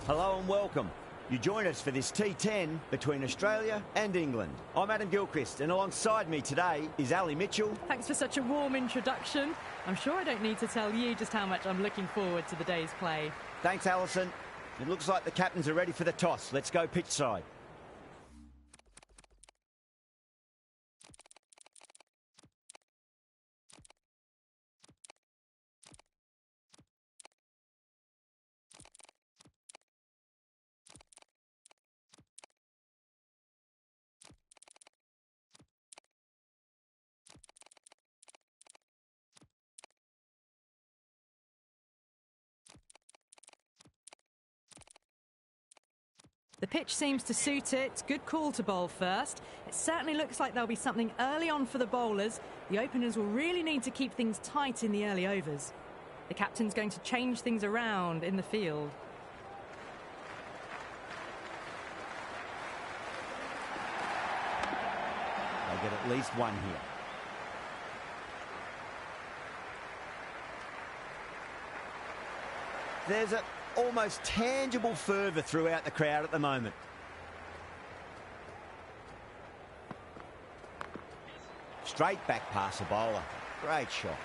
Hello and welcome. You join us for this T10 between Australia and England. I'm Adam Gilchrist, and alongside me today is Ali Mitchell. Thanks for such a warm introduction. I'm sure I don't need to tell you just how much I'm looking forward to the day's play. Thanks, Alison. It looks like the captains are ready for the toss. Let's go pitch side. The pitch seems to suit it. Good call to bowl first. It certainly looks like there'll be something early on for the bowlers. The openers will really need to keep things tight in the early overs. The captain's going to change things around in the field. They'll get at least one here. There's a almost tangible fervour throughout the crowd at the moment. Straight back past the bowler. Great shot.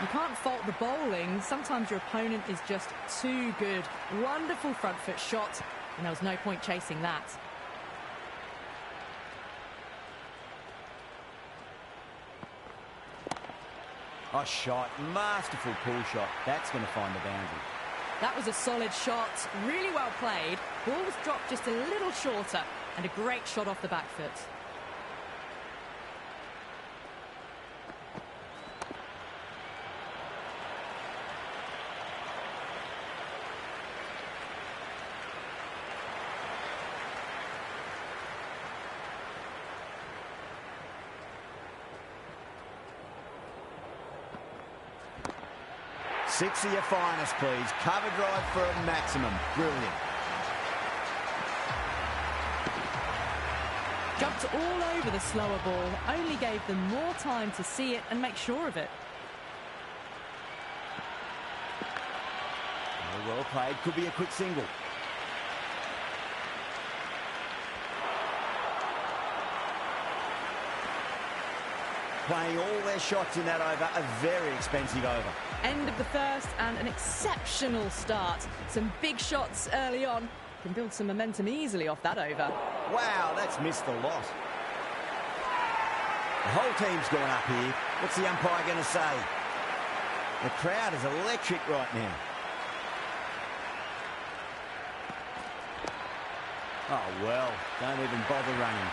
You can't fault the bowling. Sometimes your opponent is just too good. Wonderful front foot shot, and there was no point chasing that. Oh, shot. Masterful pull shot. That's going to find the boundary. That was a solid shot. Really well played. Ball was dropped just a little shorter, and a great shot off the back foot. Six of your finest, please. Cover drive for a maximum. Brilliant. Jumped all over the slower ball. Only gave them more time to see it and make sure of it. Oh, well played. Could be a quick single. Playing all their shots in that over, a very expensive over. End of the first and an exceptional start. Some big shots early on. Can build some momentum easily off that over. Wow, that's missed a lot. The whole team's gone up here. What's the umpire going to say? The crowd is electric right now. Oh, well, don't even bother running.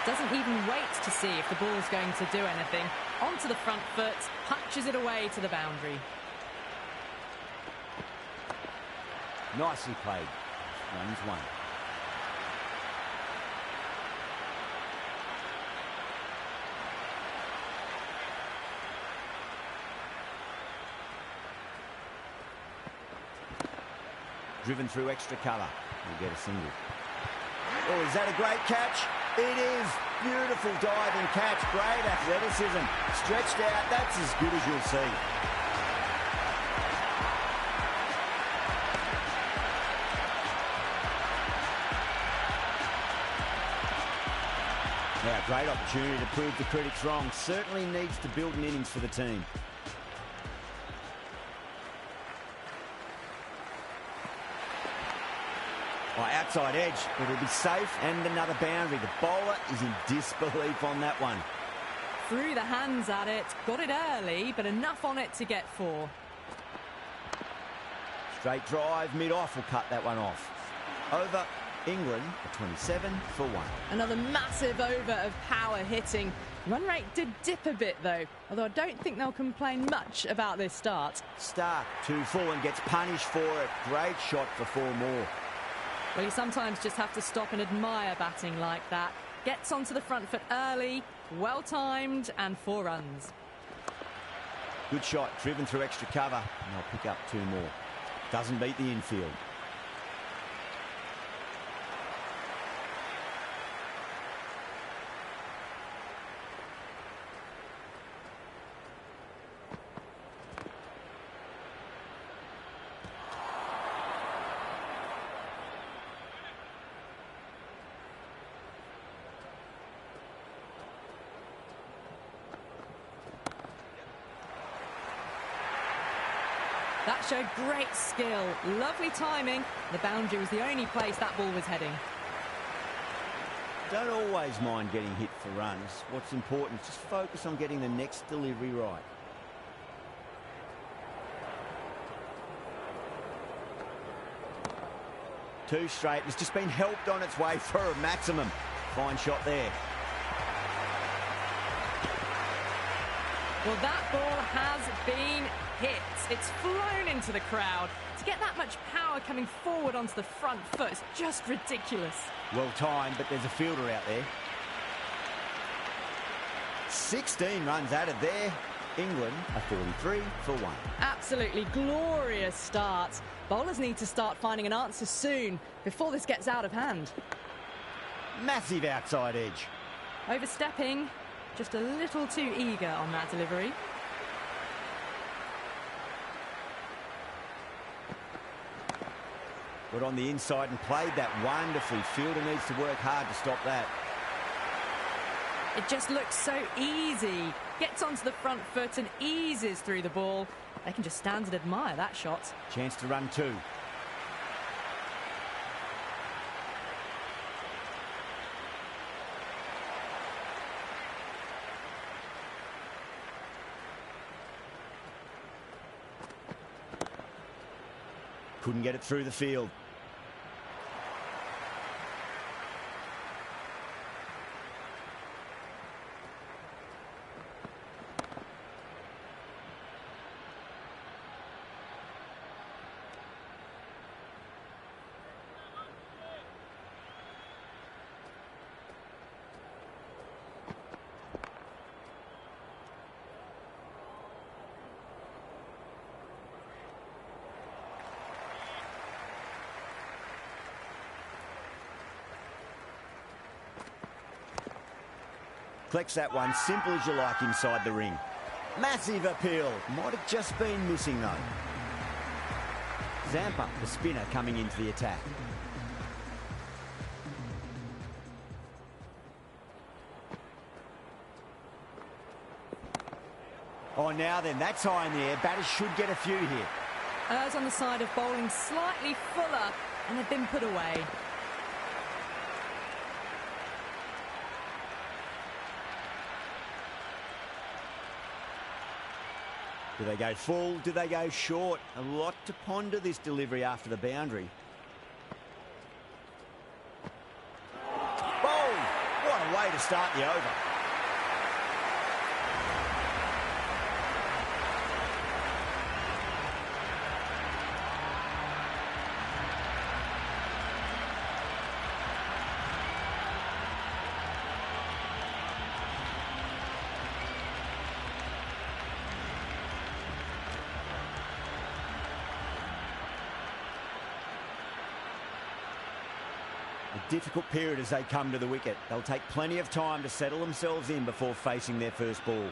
Doesn't even wait to see if the ball's going to do anything. Onto the front foot, punches it away to the boundary. Nicely played. Runs one. Driven through extra cover. He'll get a single. Oh, is that a great catch? It is. Beautiful diving catch. Great athleticism. Stretched out. That's as good as you'll see. Now, great opportunity to prove the critics wrong. Certainly needs to build an innings for the team. Outside edge, but it'll be safe, and another boundary. The bowler is in disbelief on that one. Threw the hands at it, got it early, but enough on it to get four. Straight drive, mid-off will cut that one off. Over England, a 27 for 1. Another massive over of power hitting. Run rate did dip a bit, though, although I don't think they'll complain much about this start. Stark, 2 full and gets punished for it. Great shot for 4 more. Well, you sometimes just have to stop and admire batting like that. Gets onto the front foot early, well-timed, and 4 runs. Good shot, driven through extra cover, and they'll pick up 2 more. Doesn't beat the infield. That showed great skill, lovely timing. The boundary was the only place that ball was heading. Don't always mind getting hit for runs. What's important is just focus on getting the next delivery right. Two straight. It's just been helped on its way for a maximum. Fine shot there. Well, that ball has been hit. It's flown into the crowd. To get that much power coming forward onto the front foot is just ridiculous. Well timed, but there's a fielder out there. 16 runs added there. England are 43 for 1. Absolutely glorious start. Bowlers need to start finding an answer soon before this gets out of hand. Massive outside edge. Overstepping, just a little too eager on that delivery. Got on the inside and played that wonderfully. Fielder needs to work hard to stop that. It just looks so easy. Gets onto the front foot and eases through the ball. They can just stand and admire that shot. Chance to run two. Couldn't get it through the field. Collects that one, simple as you like inside the ring. Massive appeal. Might have just been missing though. Zampa, the spinner, coming into the attack. Oh, now then, that's high in the air. Batters should get a few here. Errs on the side of bowling slightly fuller, and they've been put away. Do they go full? Do they go short? A lot to ponder this delivery after the boundary. Oh, what a way to start the over. A difficult period as they come to the wicket. They'll take plenty of time to settle themselves in before facing their first ball.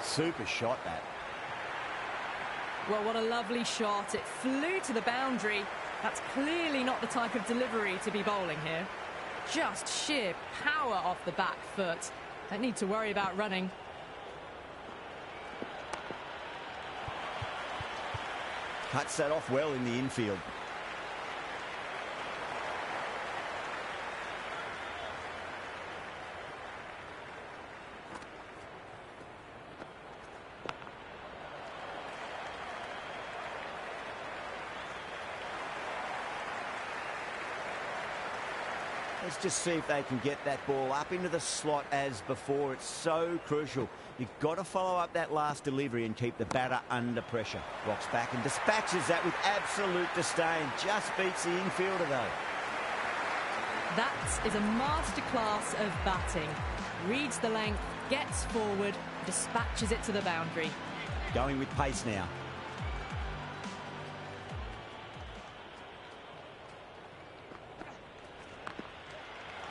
Super shot, that. Well, what a lovely shot. It flew to the boundary. That's clearly not the type of delivery to be bowling here. Just sheer power off the back foot. Don't need to worry about running. Cuts that off well in the infield. Let's just see if they can get that ball up into the slot as before. It's so crucial. You've got to follow up that last delivery and keep the batter under pressure. Rocks back and dispatches that with absolute disdain. Just beats the infielder though. That is a masterclass of batting. Reads the length, gets forward, dispatches it to the boundary. Going with pace now.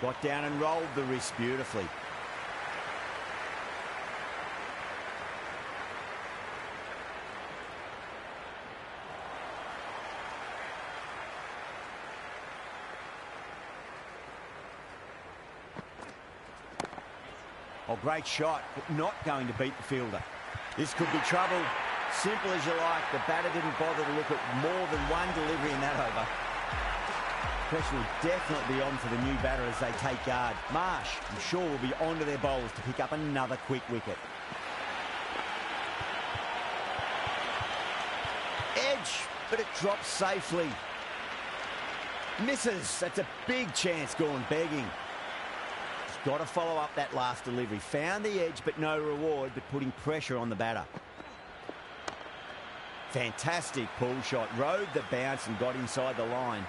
Got down and rolled the wrist beautifully. Oh, great shot, but not going to beat the fielder. This could be trouble. Simple as you like. The batter didn't bother to look at more than one delivery in that over. Pressure will definitely be on for the new batter as they take guard. Marsh, I'm sure, will be on to their bowlers to pick up another quick wicket. Edge, but it drops safely. Misses. That's a big chance gone begging. He's got to follow up that last delivery. Found the edge, but no reward, but putting pressure on the batter. Fantastic pull shot. Rode the bounce and got inside the line.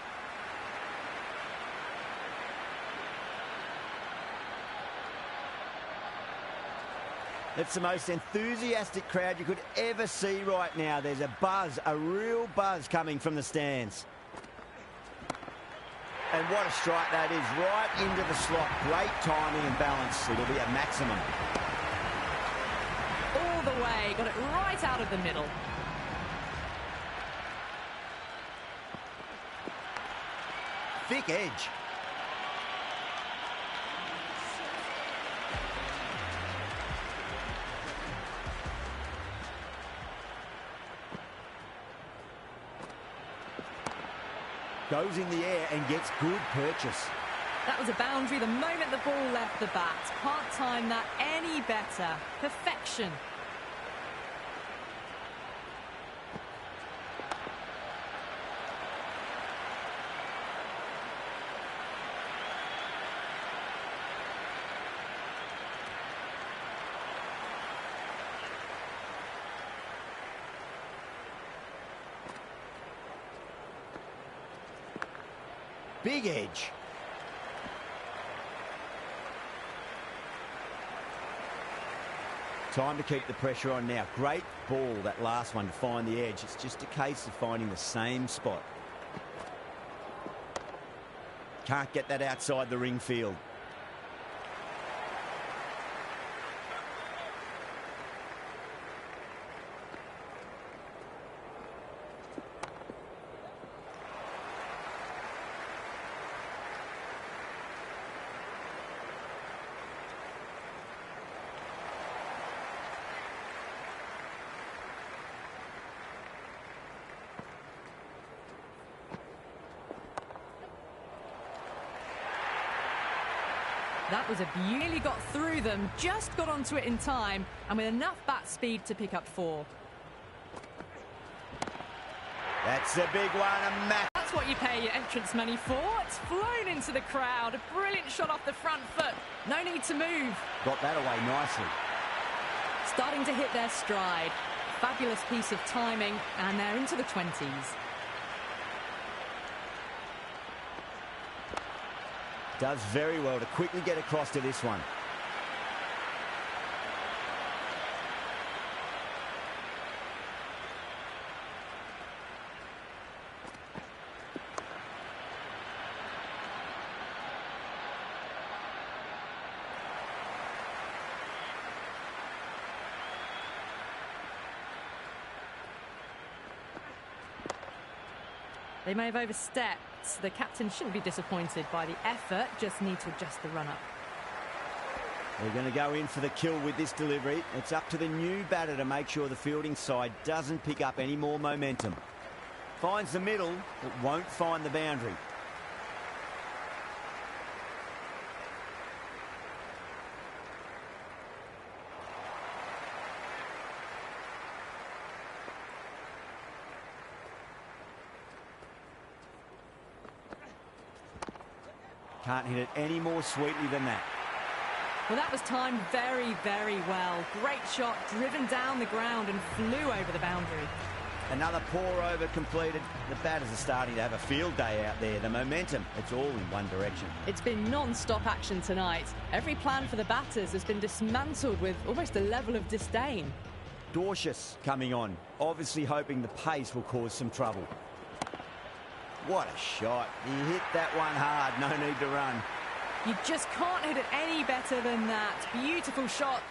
It's the most enthusiastic crowd you could ever see right now. There's a buzz, a real buzz coming from the stands. And what a strike that is, right into the slot. Great timing and balance. It'll be a maximum. All the way, got it right out of the middle. Thick edge. Goes in the air and gets good purchase. That was a boundary the moment the ball left the bat. Can't time that any better. Perfection. Big edge. Time to keep the pressure on now. Great ball, that last one, to find the edge. It's just a case of finding the same spot. Can't get that outside the ring field. That was a beauty, got through them, just got onto it in time, and with enough bat speed to pick up 4. That's a big one, a match. That's what you pay your entrance money for. It's flown into the crowd. A brilliant shot off the front foot. No need to move. Got that away nicely. Starting to hit their stride. Fabulous piece of timing, and they're into the 20s. Does very well to quickly get across to this one. They may have overstepped. The captain shouldn't be disappointed by the effort, just need to adjust the run-up. They're going to go in for the kill with this delivery. It's up to the new batter to make sure the fielding side doesn't pick up any more momentum. Finds the middle, but won't find the boundary. Can't hit it any more sweetly than that. Well, that was timed very, very well. Great shot, driven down the ground and flew over the boundary. Another poor over completed. The batters are starting to have a field day out there. The momentum, it's all in one direction. It's been non-stop action tonight. Every plan for the batters has been dismantled with almost a level of disdain. Dorcious coming on, obviously hoping the pace will cause some trouble. What a shot. He hit that one hard, no need to run. You just can't hit it any better than that. Beautiful shot.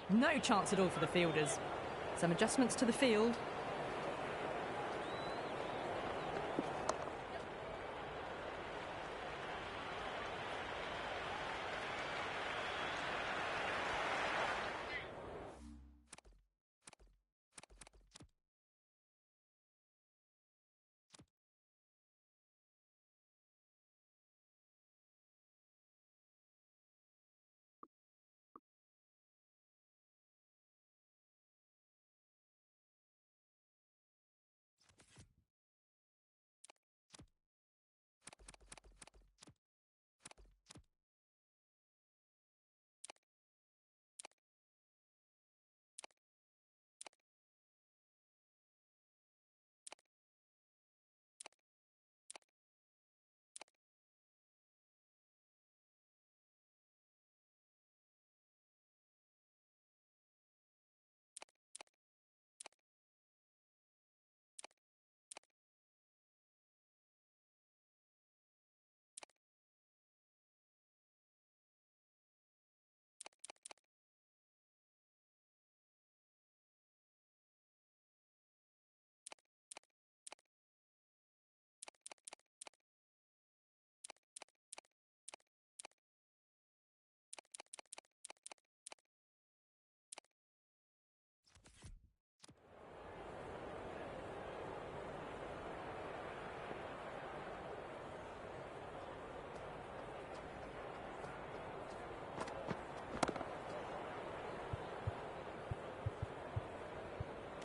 No chance at all for the fielders. Some adjustments to the field.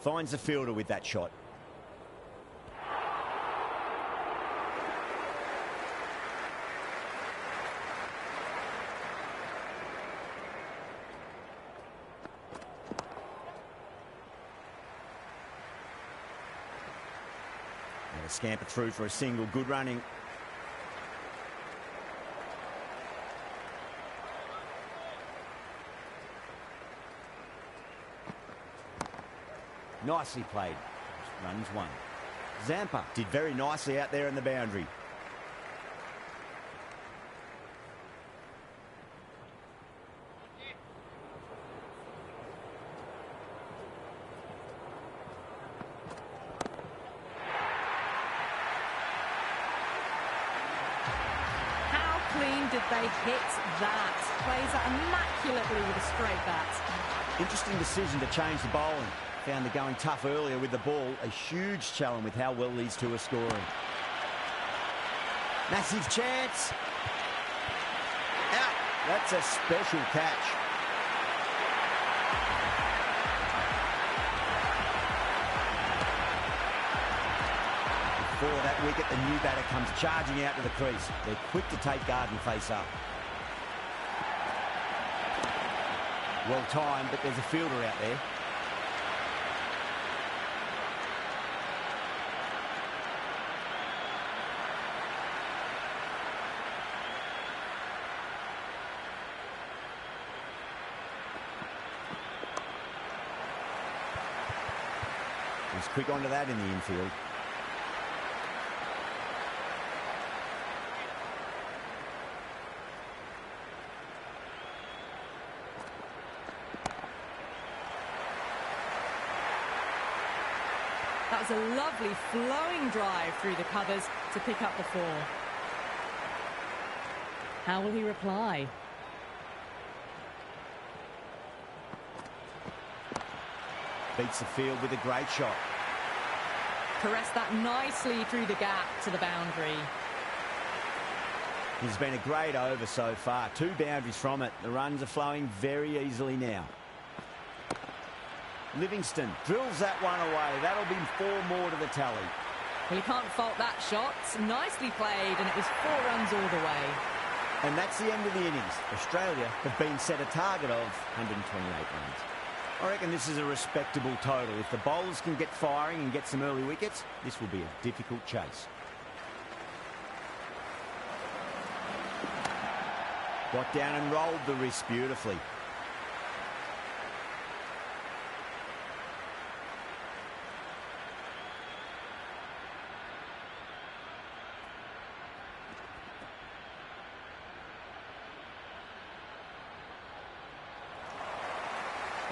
Finds the fielder with that shot. And a scamper through for a single. Good running. Nicely played. Runs one. Zampa did very nicely out there in the boundary. How clean did they hit that? Plays it immaculately with a straight bat. Interesting decision to change the bowling. Found the going tough earlier with the ball. A huge challenge with how well these two are scoring. Massive chance. Out. That's a special catch. Before that wicket, the new batter comes charging out to the crease. They're quick to take guard and face up. Well timed, but there's a fielder out there. He's quick onto that in the infield. That was a lovely flowing drive through the covers to pick up the 4. How will he reply? Beats the field with a great shot. Caressed that nicely through the gap to the boundary. He's been a great over so far. 2 boundaries from it. The runs are flowing very easily now. Livingston drills that one away. That'll be 4 more to the tally. Well, you can't fault that shot. Nicely played, and it was 4 runs all the way. And that's the end of the innings. Australia have been set a target of 128 runs. I reckon this is a respectable total. If the bowlers can get firing and get some early wickets, this will be a difficult chase. Got down and rolled the wrist beautifully.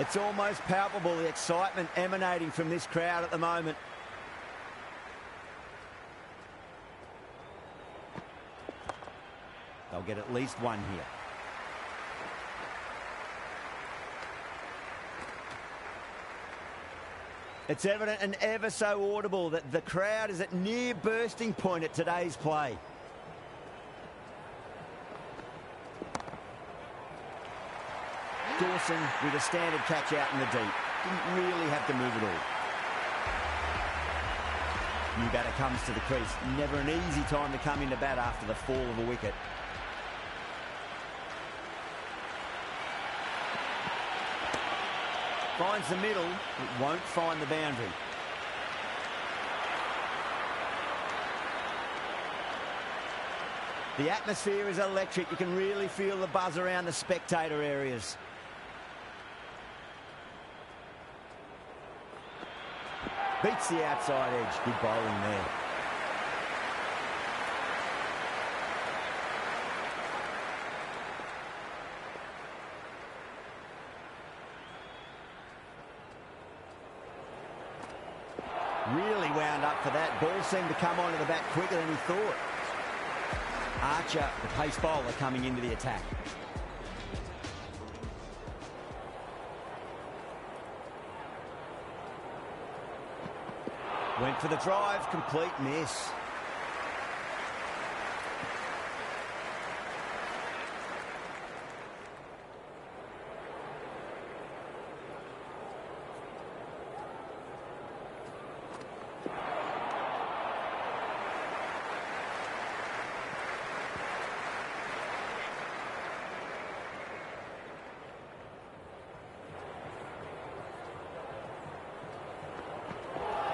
It's almost palpable, the excitement emanating from this crowd at the moment. They'll get at least one here. It's evident and ever so audible that the crowd is at near bursting point at today's play. Dawson with a standard catch out in the deep. Didn't really have to move at all. New batter comes to the crease. Never an easy time to come into bat after the fall of a wicket. Finds the middle, it won't find the boundary. The atmosphere is electric. You can really feel the buzz around the spectator areas. Beats the outside edge. Good bowling there. Really wound up for that. Ball seemed to come onto the bat quicker than he thought. Archer, the pace bowler, coming into the attack. Went for the drive, complete miss.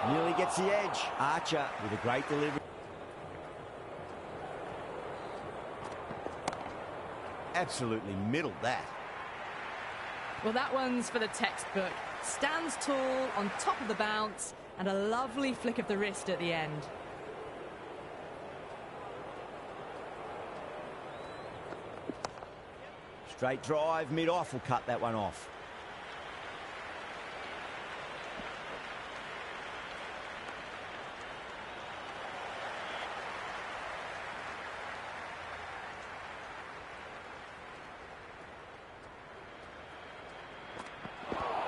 Nearly gets the edge. Archer with a great delivery. Absolutely middled that. Well, that one's for the textbook. Stands tall, on top of the bounce, and a lovely flick of the wrist at the end. Straight drive, mid-off will cut that one off.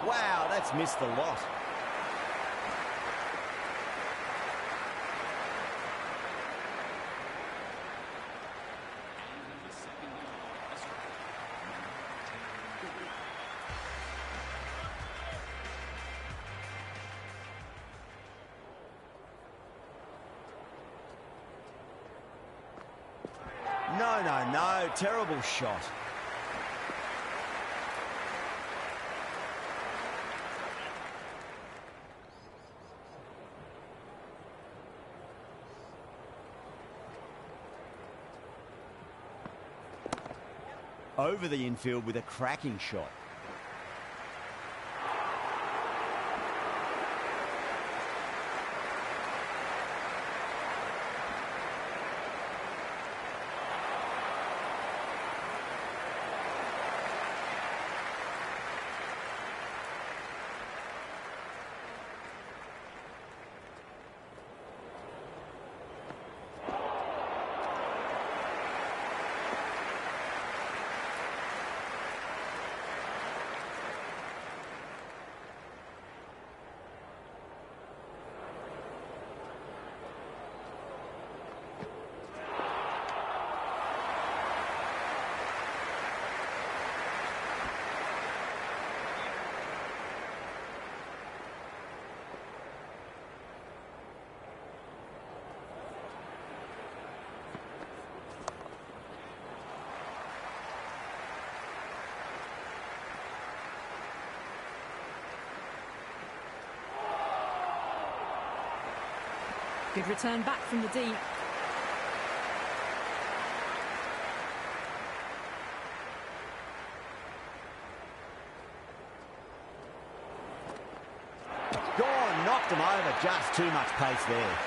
Wow, that's missed a lot. No, terrible shot. Over the infield with a cracking shot. Good return back from the deep. Gone, knocked him over, just too much pace there.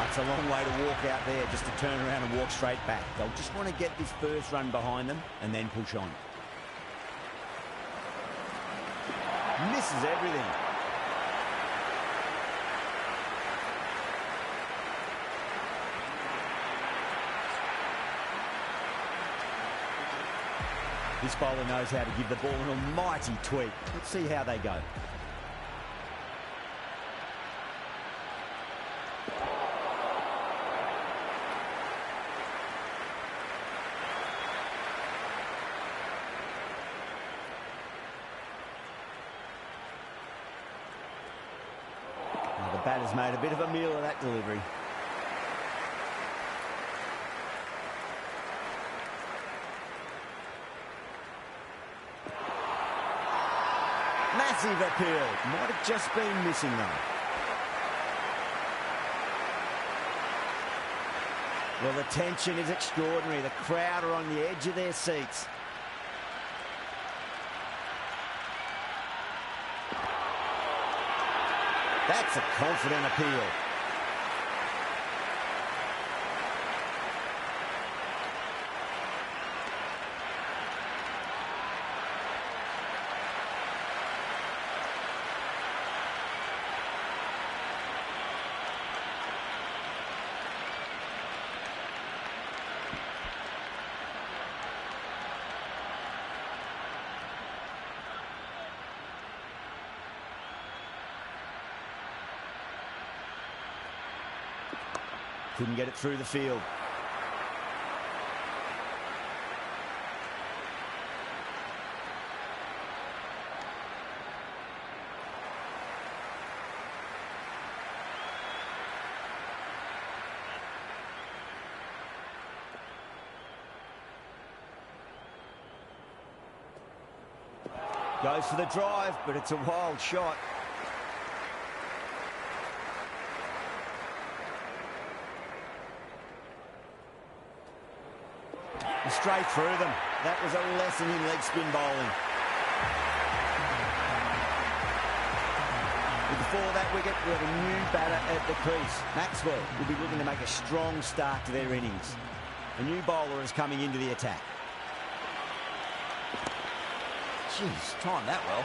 It's a long way to walk out there just to turn around and walk straight back. They'll just want to get this first run behind them and then push on. Misses everything. This bowler knows how to give the ball an almighty tweak. Let's see how they go. Now the batter's made a bit of a meal of that delivery. Massive appeal. Might have just been missing though. Well, the tension is extraordinary. The crowd are on the edge of their seats. That's a confident appeal. Couldn't get it through the field. Goes for the drive, but it's a wild shot. Straight through them. That was a lesson in leg spin bowling. Before that wicket, we have a new batter at the crease. Maxwell will be looking to make a strong start to their innings. A new bowler is coming into the attack. Jeez, timed that well.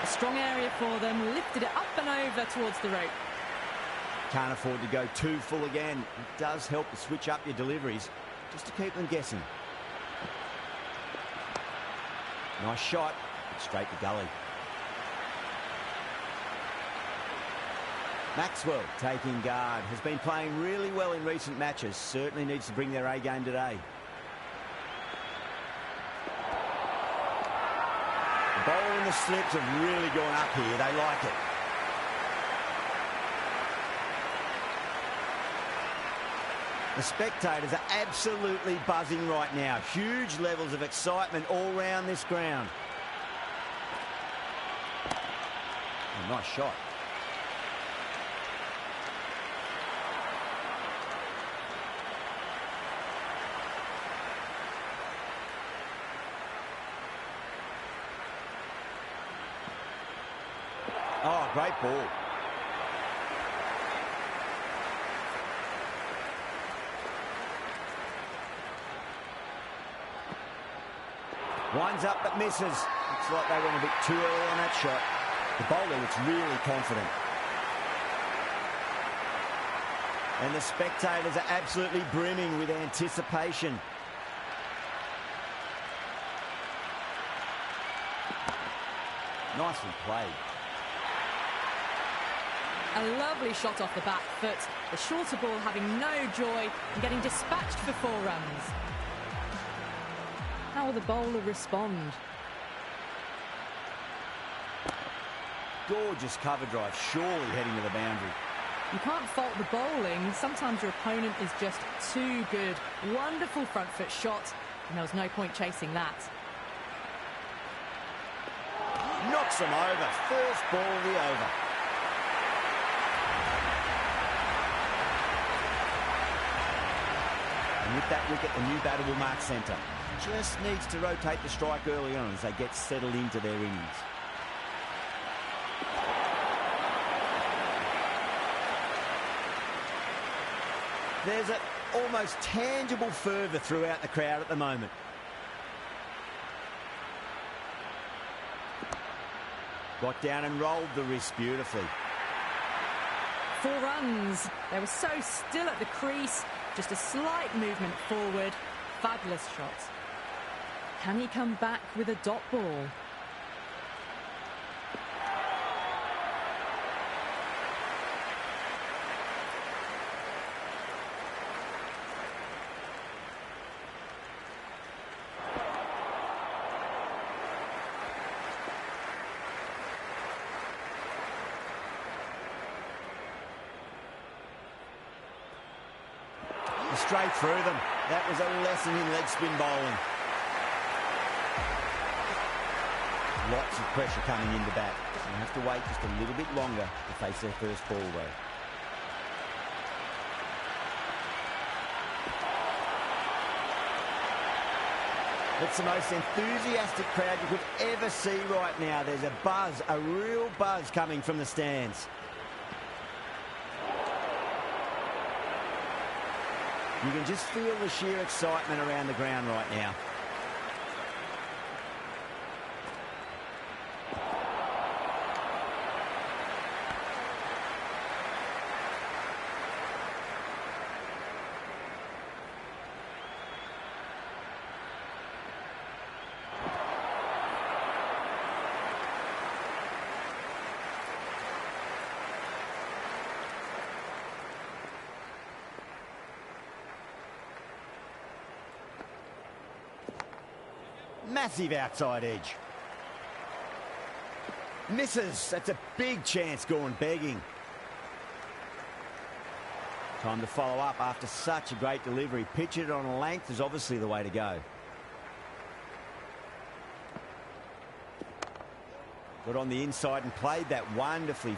A strong area for them, lifted it up and over towards the rope. Can't afford to go too full again. It does help to switch up your deliveries, just to keep them guessing. Nice shot, straight to gully. Maxwell taking guard, has been playing really well in recent matches, certainly needs to bring their A game today. The bowl and the slips have really gone up here, they like it. The spectators are absolutely buzzing right now. Huge levels of excitement all round this ground. Oh, nice shot. Oh, great ball. Winds up but misses. Looks like they went a bit too early on that shot. The bowler looks really confident. And the spectators are absolutely brimming with anticipation. Nicely played. A lovely shot off the back foot. The shorter ball having no joy and getting dispatched for 4 runs. How will the bowler respond? Gorgeous cover drive, surely heading to the boundary. You can't fault the bowling. Sometimes your opponent is just too good. Wonderful front foot shot, and there was no point chasing that. Knocks them over. First ball of the over. And with that wicket, the new batter will mark centre. Just needs to rotate the strike early on as they get settled into their innings. There's an almost tangible fervour throughout the crowd at the moment. Got down and rolled the wrist beautifully. 4 runs. They were so still at the crease. Just a slight movement forward. Fabulous shot. Can he come back with a dot ball? Straight through them. That was a lesson in leg spin bowling. Lots of pressure coming into bat. They'll have to wait just a little bit longer to face their first ball though. It's the most enthusiastic crowd you could ever see right now. There's a buzz, a real buzz coming from the stands. You can just feel the sheer excitement around the ground right now. Massive outside edge. Misses. That's a big chance gone begging. Time to follow up after such a great delivery. Pitch it on length is obviously the way to go. Got on the inside and played that wonderfully.